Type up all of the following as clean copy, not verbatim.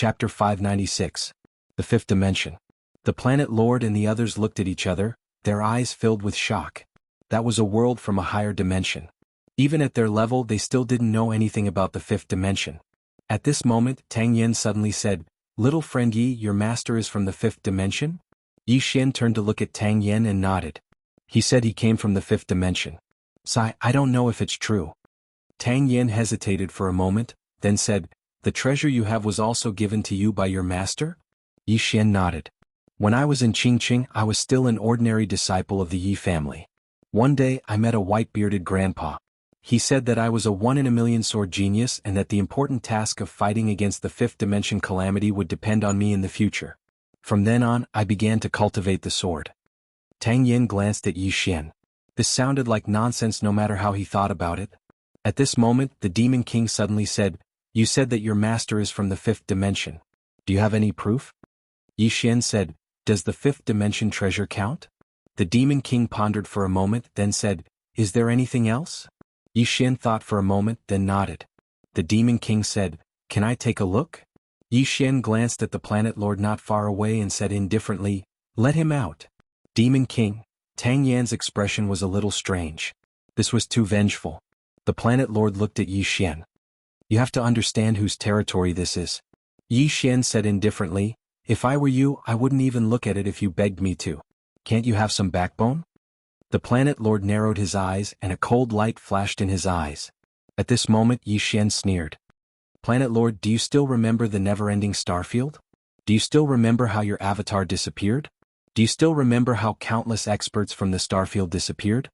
Chapter 596. The Fifth Dimension. The Planet Lord and the others looked at each other, their eyes filled with shock. That was a world from a higher dimension. Even at their level they still didn't know anything about the fifth dimension. At this moment, Tang Yen suddenly said, "Little friend Yi, your master is from the fifth dimension?" Yi Xian turned to look at Tang Yen and nodded. He said he came from the fifth dimension. "Sai, I don't know if it's true." Tang Yen hesitated for a moment, then said, "The treasure you have was also given to you by your master?" Yi Xian nodded. "When I was in Qingqing, I was still an ordinary disciple of the Yi family. One day I met a white-bearded grandpa. He said that I was a one-in-a-million sword genius and that the important task of fighting against the fifth dimension calamity would depend on me in the future. From then on, I began to cultivate the sword." Tang Yen glanced at Yi Xian. This sounded like nonsense no matter how he thought about it. At this moment, the Demon King suddenly said, "You said that your master is from the fifth dimension. Do you have any proof?" Yi Xian said, "Does the fifth dimension treasure count?" The Demon King pondered for a moment, then said, "Is there anything else?" Yi Xian thought for a moment, then nodded. The Demon King said, "Can I take a look?" Yi Xian glanced at the Planet Lord not far away and said indifferently, "Let him out." Demon King. Tang Yan's expression was a little strange. This was too vengeful. The Planet Lord looked at Yi Xian. "You have to understand whose territory this is." Yi Xian said indifferently, "If I were you, I wouldn't even look at it if you begged me to. Can't you have some backbone?" The Planet Lord narrowed his eyes and a cold light flashed in his eyes. At this moment Yi Xian sneered. "Planet Lord, do you still remember the never-ending starfield? Do you still remember how your avatar disappeared? Do you still remember how countless experts from the starfield disappeared?"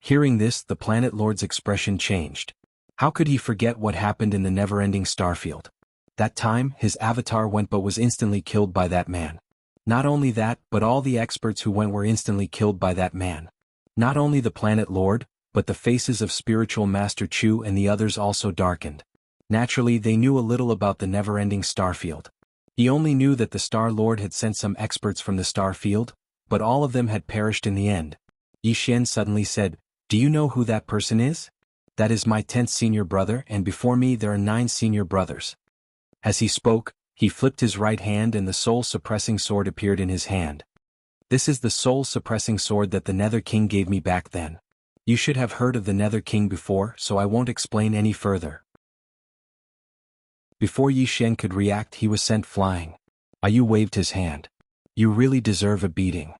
Hearing this, the Planet Lord's expression changed. How could he forget what happened in the never-ending starfield? That time, his avatar went but was instantly killed by that man. Not only that, but all the experts who went were instantly killed by that man. Not only the Planet Lord, but the faces of Spiritual Master Chu and the others also darkened. Naturally, they knew a little about the never-ending starfield. He only knew that the Star Lord had sent some experts from the starfield, but all of them had perished in the end. Yi Xian suddenly said, "Do you know who that person is? That is my 10th senior brother, and before me there are 9 senior brothers." As he spoke, he flipped his right hand and the soul-suppressing sword appeared in his hand. "This is the soul-suppressing sword that the Nether King gave me back then. You should have heard of the Nether King before, so I won't explain any further." Before Yi Xian could react, he was sent flying. Ayu waved his hand. "You really deserve a beating."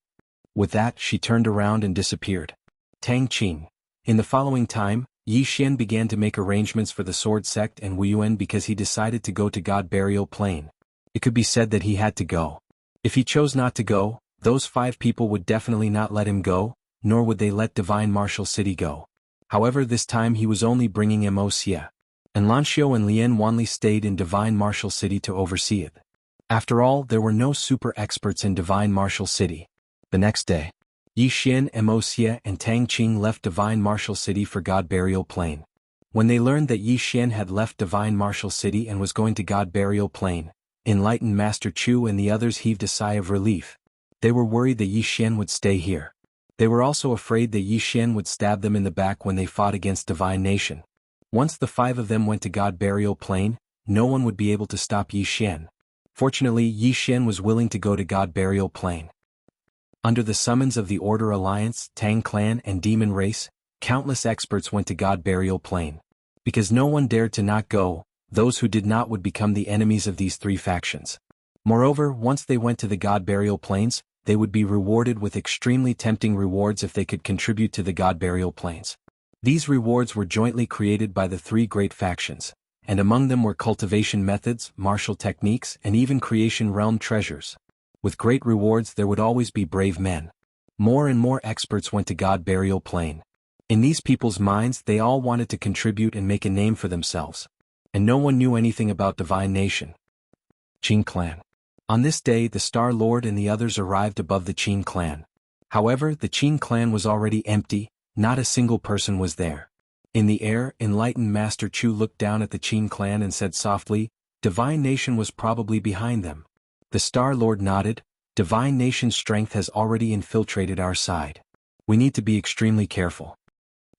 With that, she turned around and disappeared. Tang Qing. In the following time, Yi Xian began to make arrangements for the Sword Sect and Wuyuan because he decided to go to God Burial Plain. It could be said that he had to go. If he chose not to go, those 5 people would definitely not let him go, nor would they let Divine Martial City go. However, this time he was only bringing Xia. And Lanxiu and Lian Wanli stayed in Divine Martial City to oversee it. After all, there were no super experts in Divine Martial City. The next day, Yi Xian, Xia, and Tang Qing left Divine Martial City for God Burial Plain. When they learned that Yi Xian had left Divine Martial City and was going to God Burial Plain, Enlightened Master Chu and the others heaved a sigh of relief. They were worried that Yi Xian would stay here. They were also afraid that Yi Xian would stab them in the back when they fought against Divine Nation. Once the 5 of them went to God Burial Plain, no one would be able to stop Yi Xian. Fortunately, Yi Xian was willing to go to God Burial Plain. Under the summons of the Order Alliance, Tang Clan and Demon Race, countless experts went to God Burial Plain. Because no one dared to not go, those who did not would become the enemies of these 3 factions. Moreover, once they went to the God Burial Plains, they would be rewarded with extremely tempting rewards if they could contribute to the God Burial Plains. These rewards were jointly created by the 3 great factions, and among them were cultivation methods, martial techniques, and even creation realm treasures. With great rewards there would always be brave men. More and more experts went to God Burial Plain. In these people's minds they all wanted to contribute and make a name for themselves. And no one knew anything about Divine Nation. Qing Clan. On this day the Star Lord and the others arrived above the Qing Clan. However, the Qing Clan was already empty, not a single person was there. In the air, Enlightened Master Chu looked down at the Qing Clan and said softly, "Divine Nation was probably behind them." The Star Lord nodded. "Divine Nation's strength has already infiltrated our side. We need to be extremely careful."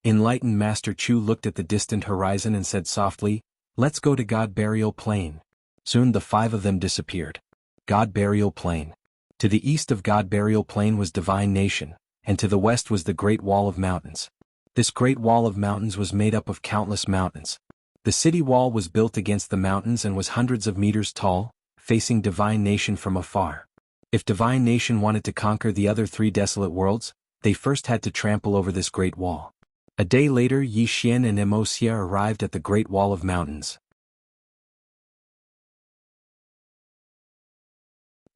Enlightened Master Chu looked at the distant horizon and said softly, "Let's go to God Burial Plain." Soon the five of them disappeared. God Burial Plain. To the east of God Burial Plain was Divine Nation, and to the west was the Great Wall of Mountains. This Great Wall of Mountains was made up of countless mountains. The city wall was built against the mountains and was hundreds of meters tall, facing Divine Nation from afar. If Divine Nation wanted to conquer the other three desolate worlds, they first had to trample over this Great Wall. A day later, Yi Xian and Emosia arrived at the Great Wall of Mountains.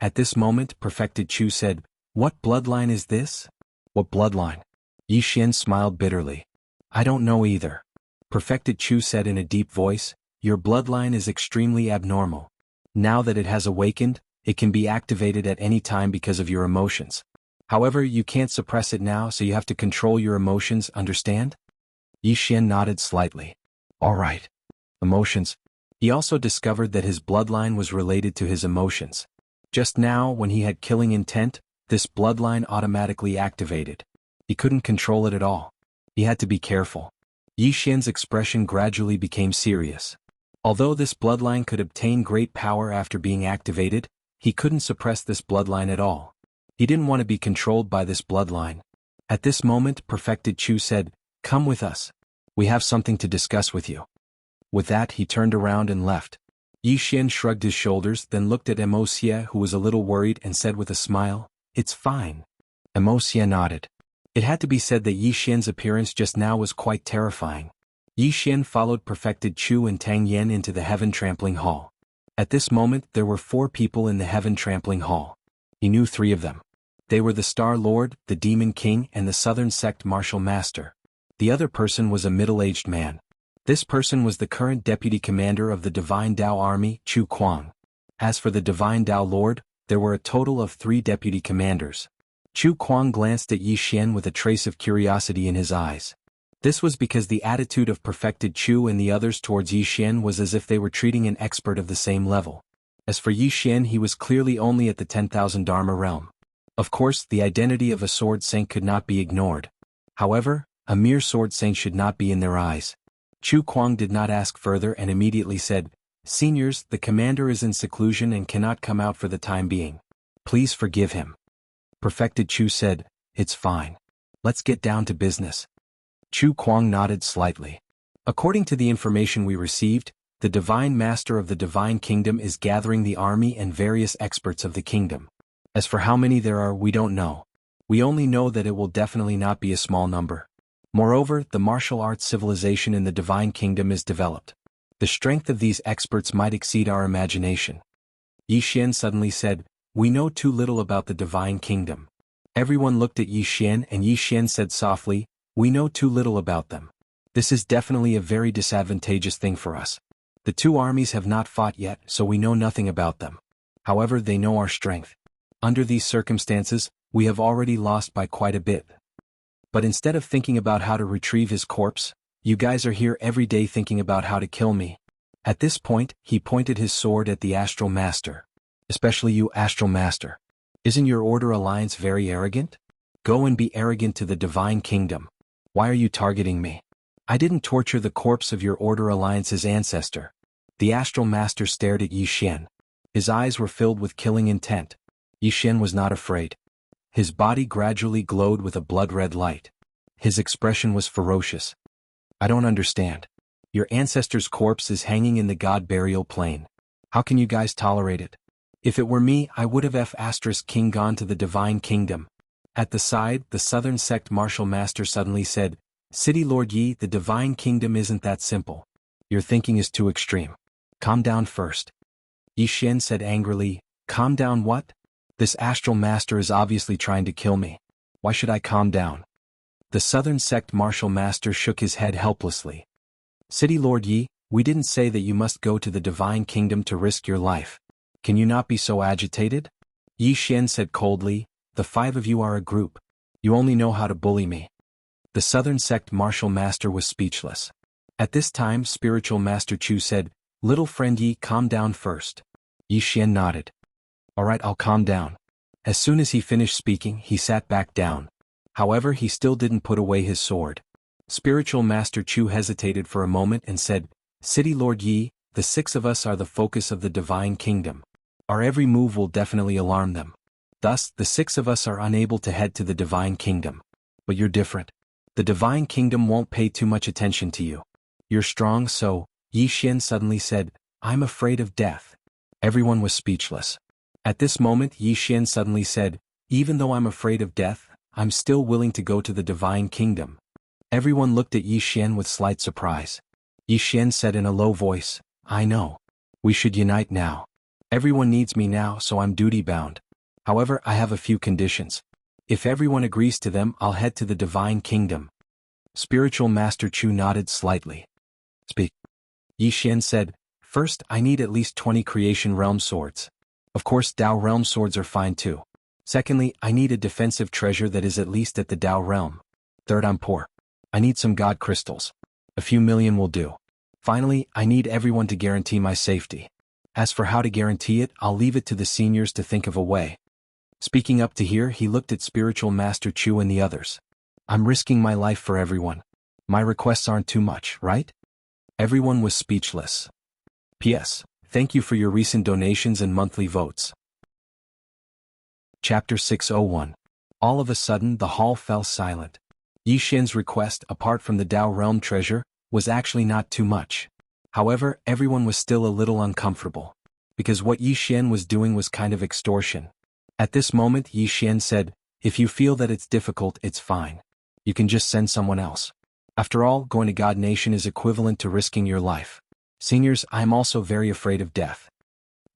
At this moment, Perfected Chu said, "What bloodline is this?" "What bloodline?" Yi Xian smiled bitterly. "I don't know either." Perfected Chu said in a deep voice, "Your bloodline is extremely abnormal. Now that it has awakened, it can be activated at any time because of your emotions. However, you can't suppress it now, so you have to control your emotions, understand?" Yi Xian nodded slightly. "All right. Emotions." He also discovered that his bloodline was related to his emotions. Just now, when he had killing intent, this bloodline automatically activated. He couldn't control it at all. He had to be careful. Yi Xian's expression gradually became serious. Although this bloodline could obtain great power after being activated, he couldn't suppress this bloodline at all. He didn't want to be controlled by this bloodline. At this moment, Perfected Chu said, "Come with us. We have something to discuss with you." With that, he turned around and left. Yi Xian shrugged his shoulders, then looked at Emosia, who was a little worried, and said with a smile, "It's fine." Emosia nodded. It had to be said that Yi Xian's appearance just now was quite terrifying. Yi Xian followed Perfected Chu and Tang Yan into the Heaven Trampling Hall. At this moment, there were 4 people in the Heaven Trampling Hall. He knew 3 of them. They were the Star Lord, the Demon King, and the Southern Sect Martial Master. The other person was a middle-aged man. This person was the current deputy commander of the Divine Dao Army, Chu Kuang. As for the Divine Dao Lord, there were a total of 3 deputy commanders. Chu Kuang glanced at Yi Xian with a trace of curiosity in his eyes. This was because the attitude of Perfected Chu and the others towards Yi Xian was as if they were treating an expert of the same level. As for Yi Xian, he was clearly only at the 10,000 Dharma realm. Of course, the identity of a sword saint could not be ignored. However, a mere sword saint should not be in their eyes. Chu Kuang did not ask further and immediately said, "Seniors, the commander is in seclusion and cannot come out for the time being. Please forgive him." Perfected Chu said, "It's fine. Let's get down to business." Chu Kuang nodded slightly. "According to the information we received, the Divine Master of the Divine Kingdom is gathering the army and various experts of the kingdom. As for how many there are, we don't know. We only know that it will definitely not be a small number. Moreover, the martial arts civilization in the Divine Kingdom is developed. The strength of these experts might exceed our imagination." Yi Xian suddenly said, "We know too little about the Divine Kingdom." Everyone looked at Yi Xian and Yi Xian said softly, "We know too little about them. This is definitely a very disadvantageous thing for us. The 2 armies have not fought yet, so we know nothing about them. However, they know our strength. Under these circumstances, we have already lost by quite a bit. But instead of thinking about how to retrieve his corpse, you guys are here every day thinking about how to kill me." At this point, he pointed his sword at the Astral Master. "Especially you, Astral Master. Isn't your Order Alliance very arrogant? Go and be arrogant to the Divine Kingdom. Why are you targeting me? I didn't torture the corpse of your Order Alliance's ancestor." The Astral Master stared at Yi Xian. His eyes were filled with killing intent. Yi Xian was not afraid. His body gradually glowed with a blood-red light. His expression was ferocious. "I don't understand. Your ancestor's corpse is hanging in the God Burial Plain. How can you guys tolerate it? If it were me, I would have King gone to the Divine Kingdom." At the side, the Southern Sect Martial Master suddenly said, "City Lord Yi, the Divine Kingdom isn't that simple. Your thinking is too extreme. Calm down first." Yi Xian said angrily, "Calm down what? This Astral Master is obviously trying to kill me. Why should I calm down?" The Southern Sect Martial Master shook his head helplessly. "City Lord Yi, we didn't say that you must go to the Divine Kingdom to risk your life. Can you not be so agitated?" Yi Xian said coldly, "The 5 of you are a group. You only know how to bully me." The Southern Sect Martial Master was speechless. At this time, Spiritual Master Chu said, "Little friend Yi, calm down first." Yi Xian nodded. "All right, I'll calm down." As soon as he finished speaking, he sat back down. However, he still didn't put away his sword. Spiritual Master Chu hesitated for a moment and said, "City Lord Yi, the six of us are the focus of the divine kingdom. Our every move will definitely alarm them. Thus, the six of us are unable to head to the divine kingdom. But you're different. The divine kingdom won't pay too much attention to you. You're strong, so, Yi Xian suddenly said, I'm afraid of death. Everyone was speechless. At this moment Yi Xian suddenly said, even though I'm afraid of death, I'm still willing to go to the divine kingdom. Everyone looked at Yi Xian with slight surprise. Yi Xian said in a low voice, I know. We should unite now. Everyone needs me now, so I'm duty-bound. However, I have a few conditions. If everyone agrees to them, I'll head to the divine kingdom. Spiritual Master Chu nodded slightly. Speak. Yi Xian said, first, I need at least 20 creation realm swords. Of course, Dao realm swords are fine too. Secondly, I need a defensive treasure that is at least at the Dao realm. Third, I'm poor. I need some god crystals. A few million will do. Finally, I need everyone to guarantee my safety. As for how to guarantee it, I'll leave it to the seniors to think of a way. Speaking up to here, he looked at Spiritual Master Chu and the others. I'm risking my life for everyone. My requests aren't too much, right? Everyone was speechless. P.S. Thank you for your recent donations and monthly votes. Chapter 601. All of a sudden the hall fell silent. Yi Xian's request, apart from the Dao realm treasure, was actually not too much. However, everyone was still a little uncomfortable. Because what Yi Xian was doing was kind of extortion. At this moment Yi Xian said, if you feel that it's difficult, it's fine. You can just send someone else. After all, going to God Nation is equivalent to risking your life. Seniors, I am also very afraid of death.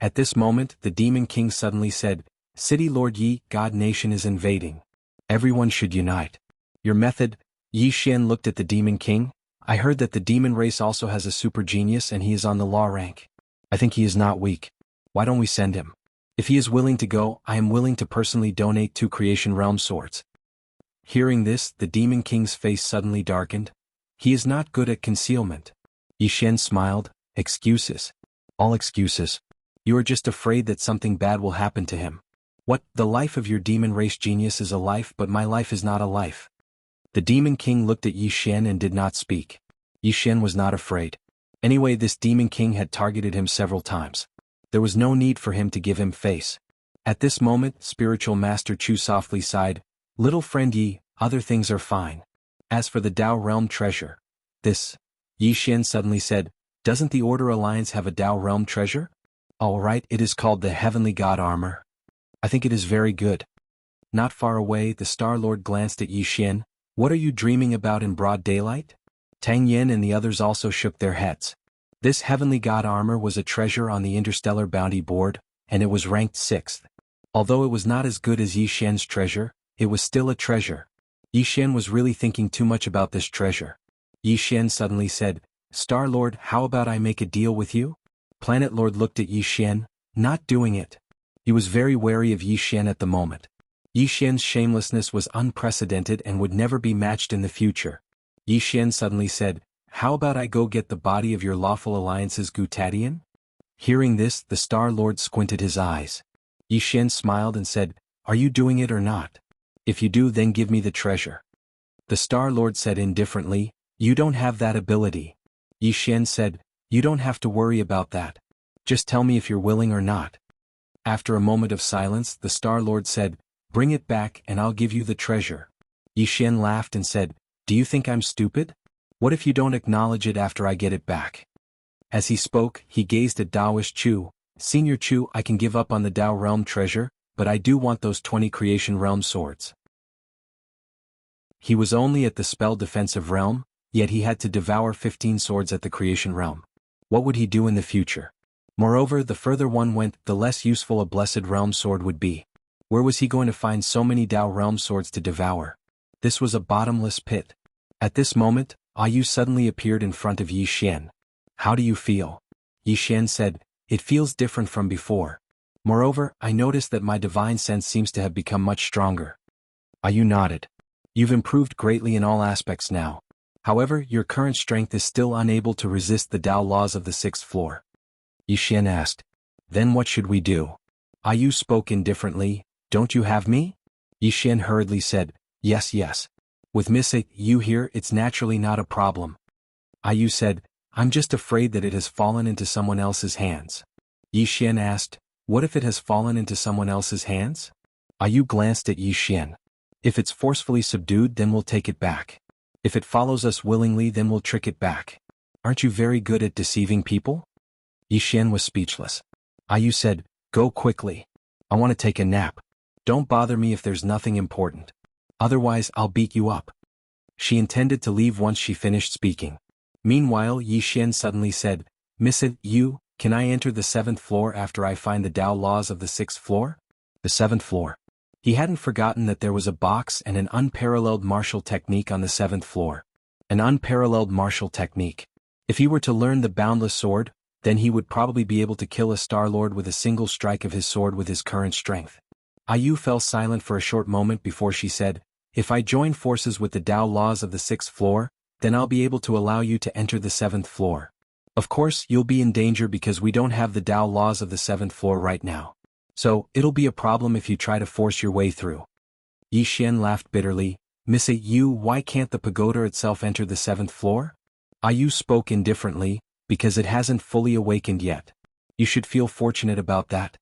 At this moment, the Demon King suddenly said, City Lord Yi, God Nation is invading. Everyone should unite. Your method? Yi Xian looked at the Demon King. I heard that the demon race also has a super genius and he is on the law rank. I think he is not weak. Why don't we send him? If he is willing to go, I am willing to personally donate 2 creation realm swords. Hearing this, the Demon King's face suddenly darkened. He is not good at concealment. Yi Xian smiled. Excuses. All excuses. You are just afraid that something bad will happen to him. What? The life of your demon race genius is a life, but my life is not a life. The Demon King looked at Yi Xian and did not speak. Yi Xian was not afraid. Anyway, this Demon King had targeted him several times. There was no need for him to give him face. At this moment, Spiritual Master Chu softly sighed, Little friend Yi, other things are fine. As for the Dao realm treasure, this, Yi Xian suddenly said, doesn't the Order Alliance have a Dao realm treasure? All right, it is called the Heavenly God Armor. I think it is very good. Not far away, the Star Lord glanced at Yi Xian. What are you dreaming about in broad daylight? Tang Yin and the others also shook their heads. This Heavenly God Armor was a treasure on the Interstellar Bounty Board, and it was ranked 6th. Although it was not as good as Yi Xian's treasure, it was still a treasure. Yi Xian was really thinking too much about this treasure. Yi Xian suddenly said, Star Lord, how about I make a deal with you? Planet Lord looked at Yi Xian, not doing it. He was very wary of Yi Xian at the moment. Yi Xian's shamelessness was unprecedented and would never be matched in the future. Yi Xian suddenly said, how about I go get the body of your lawful alliance's Gutatian? Hearing this, the Star Lord squinted his eyes. Yi Xian smiled and said, are you doing it or not? If you do, then give me the treasure. The Star Lord said indifferently, you don't have that ability. Yi Xian said, you don't have to worry about that. Just tell me if you're willing or not. After a moment of silence, the Star Lord said, bring it back and I'll give you the treasure. Yi Xian laughed and said, do you think I'm stupid? What if you don't acknowledge it after I get it back? As he spoke, he gazed at Daoist Chu. Senior Chu, I can give up on the Dao realm treasure, but I do want those 20 creation realm swords. He was only at the spell defensive realm, yet he had to devour 15 swords at the creation realm. What would he do in the future? Moreover, the further one went, the less useful a blessed realm sword would be. Where was he going to find so many Dao realm swords to devour? This was a bottomless pit. At this moment, Yu suddenly appeared in front of Yi Xian. How do you feel? Yi Xian said, it feels different from before. Moreover, I noticed that my divine sense seems to have become much stronger. Yu nodded. You've improved greatly in all aspects now. However, your current strength is still unable to resist the Dao laws of the 6th floor. Yi Xian asked. Then what should we do? Yu spoke indifferently. Don't you have me? Yi Xian hurriedly said, yes. With Miss Yu here, it's naturally not a problem. Yu said, I'm just afraid that it has fallen into someone else's hands. Yi Xian asked, what if it has fallen into someone else's hands? Ayu glanced at Yi Xian. If it's forcefully subdued, then we'll take it back. If it follows us willingly, then we'll trick it back. Aren't you very good at deceiving people? Yi Xian was speechless. Ayu said, go quickly. I want to take a nap. Don't bother me if there's nothing important. Otherwise I'll beat you up. She intended to leave once she finished speaking. Meanwhile, Yi Xian suddenly said, Miss Yu, can I enter the 7th floor after I find the Tao laws of the 6th floor? The 7th floor. He hadn't forgotten that there was a box and an unparalleled martial technique on the 7th floor. An unparalleled martial technique. If he were to learn the boundless sword, then he would probably be able to kill a Star-Lord with a single strike of his sword with his current strength. Ayu fell silent for a short moment before she said, if I join forces with the Tao laws of the 6th floor, then I'll be able to allow you to enter the 7th floor. Of course, you'll be in danger because we don't have the Tao laws of the 7th floor right now. So, it'll be a problem if you try to force your way through. Yi Xian laughed bitterly, Miss Yu, why can't the pagoda itself enter the 7th floor? Ayu spoke indifferently, because it hasn't fully awakened yet. You should feel fortunate about that.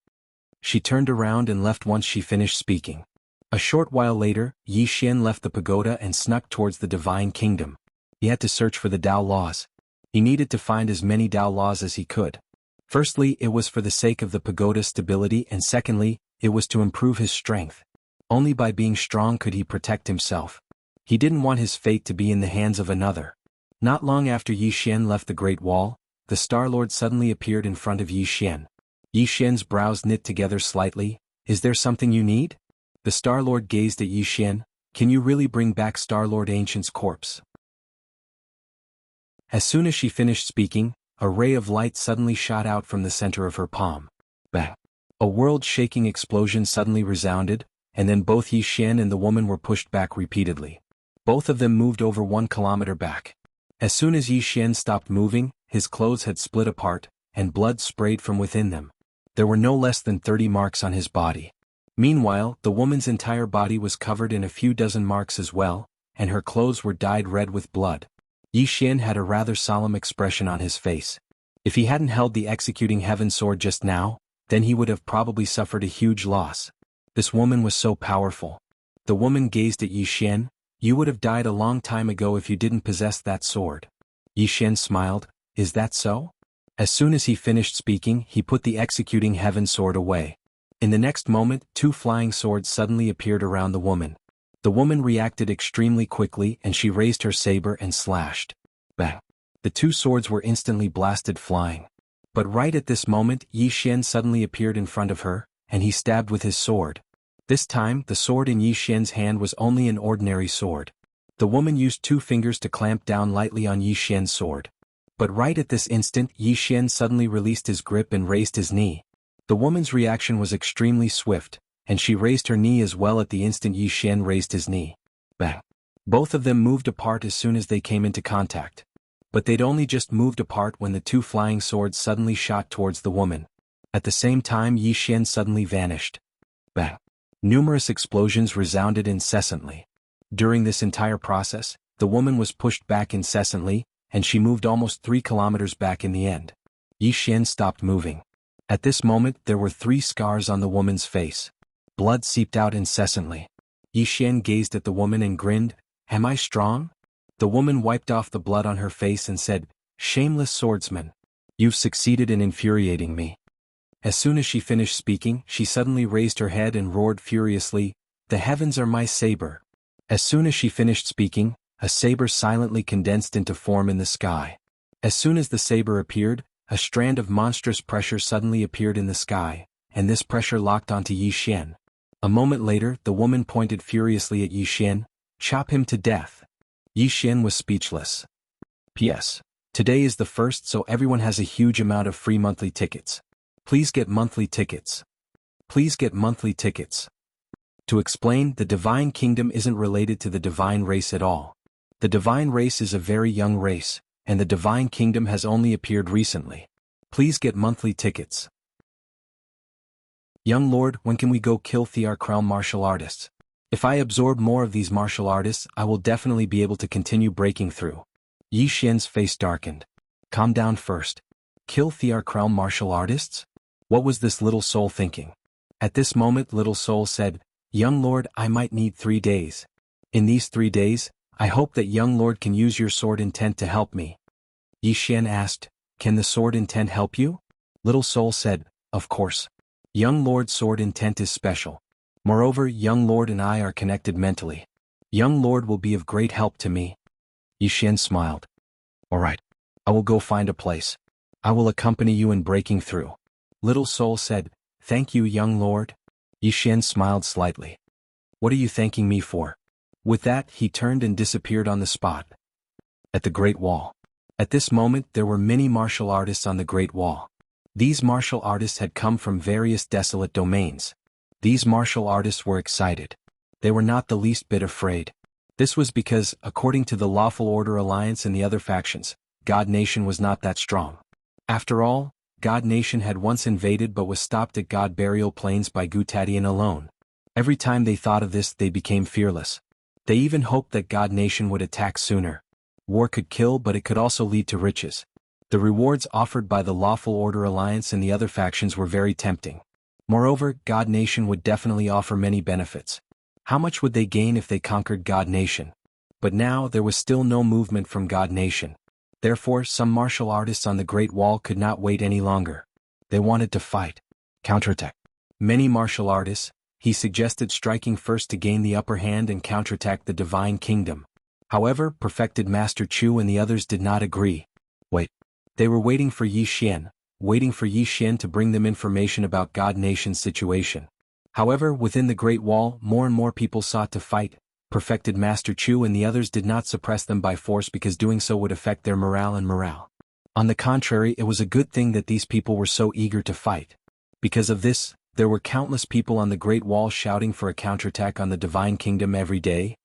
She turned around and left once she finished speaking. A short while later, Yi Xian left the pagoda and snuck towards the divine kingdom. He had to search for the Tao laws. He needed to find as many Tao laws as he could. Firstly, it was for the sake of the pagoda's stability, and secondly, it was to improve his strength. Only by being strong could he protect himself. He didn't want his fate to be in the hands of another. Not long after Yi Xian left the Great Wall, the Star-Lord suddenly appeared in front of Yi Xian. Yi Xian's brows knit together slightly. Is there something you need? The Star-Lord gazed at Yi Xian. Can you really bring back Star-Lord Ancient's corpse? As soon as she finished speaking, a ray of light suddenly shot out from the center of her palm. Bang! A world-shaking explosion suddenly resounded, and then both Yi Xian and the woman were pushed back repeatedly. Both of them moved over 1 kilometer back. As soon as Yi Xian stopped moving, his clothes had split apart, and blood sprayed from within them. There were no less than 30 marks on his body. Meanwhile, the woman's entire body was covered in a few dozen marks as well, and her clothes were dyed red with blood. Yi Xian had a rather solemn expression on his face. If he hadn't held the executing heaven sword just now, then he would have probably suffered a huge loss. This woman was so powerful. The woman gazed at Yi Xian. You would have died a long time ago if you didn't possess that sword. Yi Xian smiled. Is that so? As soon as he finished speaking, he put the executing heaven sword away. In the next moment, 2 flying swords suddenly appeared around the woman. The woman reacted extremely quickly and she raised her saber and slashed. Bang! The 2 swords were instantly blasted flying. But right at this moment, Yi Xian suddenly appeared in front of her, and he stabbed with his sword. This time, the sword in Yi Xian's hand was only an ordinary sword. The woman used 2 fingers to clamp down lightly on Yi Xian's sword. But right at this instant, Yi Xian suddenly released his grip and raised his knee. The woman's reaction was extremely swift, and she raised her knee as well at the instant Yi Xian raised his knee. Bang! Both of them moved apart as soon as they came into contact. But they'd only just moved apart when the 2 flying swords suddenly shot towards the woman. At the same time, Yi Xian suddenly vanished. Bang! Numerous explosions resounded incessantly. During this entire process, the woman was pushed back incessantly, and she moved almost 3 kilometers back in the end. Yi Xian stopped moving. At this moment, there were 3 scars on the woman's face. Blood seeped out incessantly. Yi Xian gazed at the woman and grinned. Am I strong? The woman wiped off the blood on her face and said, Shameless swordsman. You've succeeded in infuriating me. As soon as she finished speaking, she suddenly raised her head and roared furiously, The heavens are my saber. As soon as she finished speaking, a saber silently condensed into form in the sky. As soon as the saber appeared, a strand of monstrous pressure suddenly appeared in the sky, and this pressure locked onto Yi Xian. A moment later, the woman pointed furiously at Yi Xian. Chop him to death. Yi Xian was speechless. P.S. Today is the 1st, so everyone has a huge amount of free monthly tickets. Please get monthly tickets. Please get monthly tickets. To explain, the Divine Kingdom isn't related to the Divine Race at all. The Divine Race is a very young race, and the Divine Kingdom has only appeared recently. Please get monthly tickets. Young Lord, when can we go kill Thiar Krell martial artists? If I absorb more of these martial artists, I will definitely be able to continue breaking through. Yi Xian's face darkened. Calm down first. Kill Thearkrelm martial artists? What was this little soul thinking? At this moment little soul said, Young lord, I might need 3 days. In these 3 days, I hope that young lord can use your sword intent to help me. Yi Xian asked, Can the sword intent help you? Little soul said, Of course. Young lord's sword intent is special. Moreover, young lord and I are connected mentally. Young lord will be of great help to me. Yi Xian smiled. All right. I will go find a place. I will accompany you in breaking through. Little soul said, Thank you, young lord. Yi Xian smiled slightly. What are you thanking me for? With that, he turned and disappeared on the spot. At the Great Wall. At this moment there were many martial artists on the Great Wall. These martial artists had come from various desolate domains. These martial artists were excited. They were not the least bit afraid. This was because, according to the Lawful Order Alliance and the other factions, God Nation was not that strong. After all, God Nation had once invaded but was stopped at God Burial Plains by Gutatian alone. Every time they thought of this they became fearless. They even hoped that God Nation would attack sooner. War could kill but it could also lead to riches. The rewards offered by the Lawful Order Alliance and the other factions were very tempting. Moreover, God Nation would definitely offer many benefits. How much would they gain if they conquered God Nation? But now there was still no movement from God Nation. Therefore, some martial artists on the Great Wall could not wait any longer. They wanted to fight. Counterattack. Many martial artists, he suggested striking first to gain the upper hand and counterattack the Divine Kingdom. However, Perfected Master Chu and the others did not agree. Wait. They were waiting for Yi Xian, to bring them information about God Nation's situation. However, within the Great Wall, more and more people sought to fight. Perfected Master Chu and the others did not suppress them by force because doing so would affect their morale. On the contrary, it was a good thing that these people were so eager to fight. Because of this, there were countless people on the Great Wall shouting for a counterattack on the Divine Kingdom every day.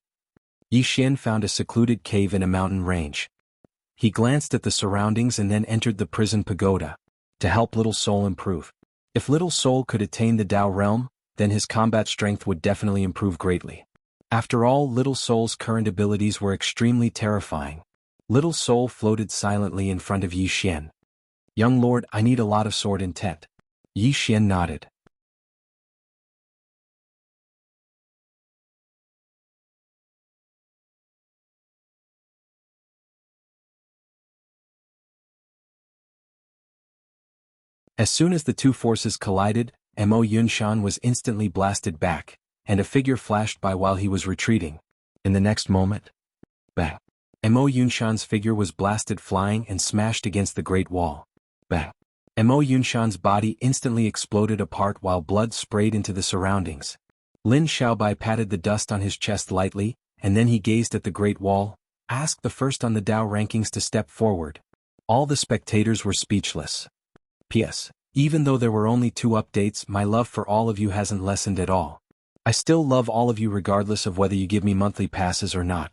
Yi Xian found a secluded cave in a mountain range. He glanced at the surroundings and then entered the prison pagoda. To help Little Soul improve. If Little Soul could attain the Dao realm, then his combat strength would definitely improve greatly. After all, Little Soul's current abilities were extremely terrifying. Little Soul floated silently in front of Yi Xian. Young lord, I need a lot of sword intent. Yi Xian nodded. As soon as the two forces collided, Mo Yunshan was instantly blasted back, and a figure flashed by while he was retreating. In the next moment, bang! Mo Yunshan's figure was blasted flying and smashed against the Great Wall. Bang! Mo Yunshan's body instantly exploded apart while blood sprayed into the surroundings. Lin Xiaobai patted the dust on his chest lightly, and then he gazed at the Great Wall, asked the first on the Dao rankings to step forward. All the spectators were speechless. P.S. Even though there were only 2 updates, my love for all of you hasn't lessened at all. I still love all of you regardless of whether you give me monthly passes or not.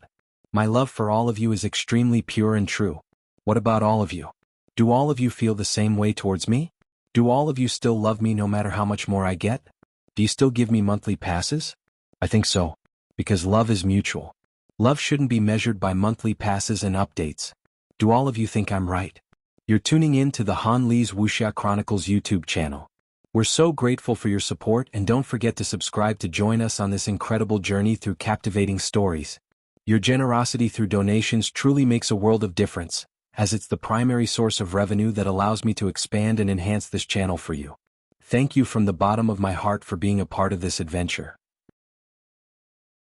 My love for all of you is extremely pure and true. What about all of you? Do all of you feel the same way towards me? Do all of you still love me no matter how much more I get? Do you still give me monthly passes? I think so. Because love is mutual. Love shouldn't be measured by monthly passes and updates. Do all of you think I'm right? You're tuning in to the Han Li's Wuxia Chronicles YouTube channel. We're so grateful for your support and don't forget to subscribe to join us on this incredible journey through captivating stories. Your generosity through donations truly makes a world of difference, as it's the primary source of revenue that allows me to expand and enhance this channel for you. Thank you from the bottom of my heart for being a part of this adventure.